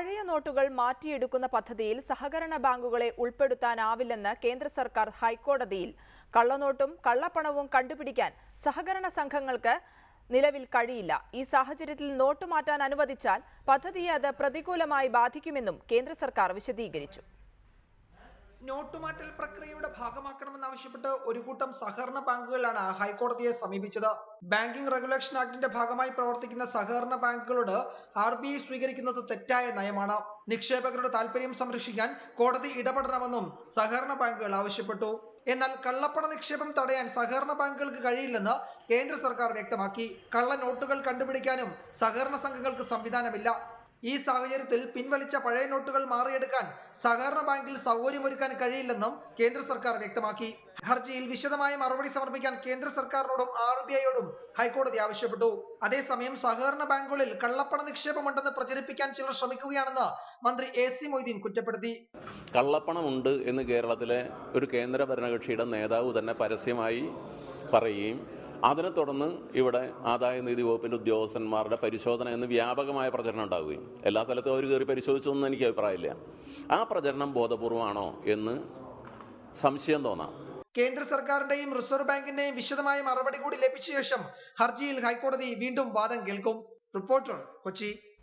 പഴയ നോട്ടുകൾ മാറ്റിയെടുക്കുന്ന പദ്ധതിയിൽ സഹകരണ ബാങ്കുകളെ ഉൾപ്പെടുത്താനാവില്ലെന്ന് കേന്ദ്ര സർക്കാർ ഹൈക്കോടതിയിൽ. കള്ളനോട്ടും കള്ളപ്പണവും കണ്ടുപിടിക്കാൻ സഹകരണ സംഘങ്ങൾക്ക് നിലവിൽ കഴിയില്ല. ഈ സാഹചര്യത്തിൽ നോട്ട് മാറ്റാൻ അനുവദിച്ചാൽ പദ്ധതിയെ അത് പ്രതികൂലമായി ബാധിക്കുമെന്നും കേന്ദ്ര സർക്കാർ വിശദീകരിച്ചു. നോട്ടുമാറ്റൽ പ്രക്രിയയുടെ ഭാഗമാക്കണമെന്നാവശ്യപ്പെട്ട് ഒരു കൂട്ടം സഹകരണ ബാങ്കുകളാണ് ഹൈക്കോടതിയെ സമീപിച്ചത്. ബാങ്കിംഗ് റെഗുലേഷൻ ആക്ടിന്റെ ഭാഗമായി പ്രവർത്തിക്കുന്ന സഹകരണ ബാങ്കുകളോട് RBI സ്വീകരിക്കുന്നത് തെറ്റായ നയമാണ്. നിക്ഷേപകരുടെ താൽപര്യം സംരക്ഷിക്കാൻ കോടതി ഇടപെടണമെന്നും സഹകരണ ബാങ്കുകൾ ആവശ്യപ്പെട്ടു. എന്നാൽ കള്ളപ്പണ നിക്ഷേപം തടയാൻ സഹകരണ ബാങ്കുകൾക്ക് കഴിയില്ലെന്ന് കേന്ദ്ര സർക്കാർ വ്യക്തമാക്കി. കള്ള നോട്ടുകൾ കണ്ടുപിടിക്കാനും സഹകരണ സംഘങ്ങൾക്ക് സംവിധാനമില്ല. ഈ സാഹചര്യത്തിൽ പിൻവലിച്ച പഴയ നോട്ടുകൾ മാറിയെടുക്കാൻ സഹകരണ ബാങ്കിൽ സൗകര്യമൊരുക്കാൻ കഴിയില്ലെന്നും കേന്ദ്ര സർക്കാർ വ്യക്തമാക്കി. ഹർജിയിൽ വിശദമായ മറുപടി സമർപ്പിക്കാൻ കേന്ദ്ര സർക്കാരിനോടും RBIയോടും ഹൈക്കോടതി ആവശ്യപ്പെട്ടു. അതേസമയം സഹകരണ ബാങ്കുകളിൽ കള്ളപ്പണ നിക്ഷേപമുണ്ടെന്ന് പ്രചരിപ്പിക്കാൻ ചിലർ ശ്രമിക്കുകയാണെന്ന് മന്ത്രി AC മൊയ്തീൻ കുറ്റപ്പെടുത്തി. കള്ളപ്പണമുണ്ട് എന്ന് കേരളത്തിലെ ഒരു കേന്ദ്ര ഭരണകക്ഷിയുടെ നേതാവ് തന്നെ പരസ്യമായി പറയുകയും അതിനെ തുടർന്ന് ഇവിടെ ആദായനികുതി വകുപ്പിൻ്റെ ഉദ്യോഗസ്ഥന്മാരുടെ പരിശോധന എന്ന് വ്യാപകമായ പ്രചരണം ഉണ്ടാവുകയും എല്ലാ സ്ഥലത്തും അവർ കയറി പരിശോധിച്ചൊന്നും എനിക്ക് അഭിപ്രായമില്ല. ആ പ്രചരണം ബോധപൂർവമാണോ എന്ന് സംശയം തോന്നാം. കേന്ദ്ര സർക്കാരിന്റെയും റിസർവ് ബാങ്കിന്റെയും വിശദമായ മറുപടി കൂടി ലഭിച്ച ശേഷം ഹർജിയിൽ ഹൈക്കോടതി വീണ്ടും വാദം കേൾക്കും. റിപ്പോർട്ടർ, കൊച്ചി.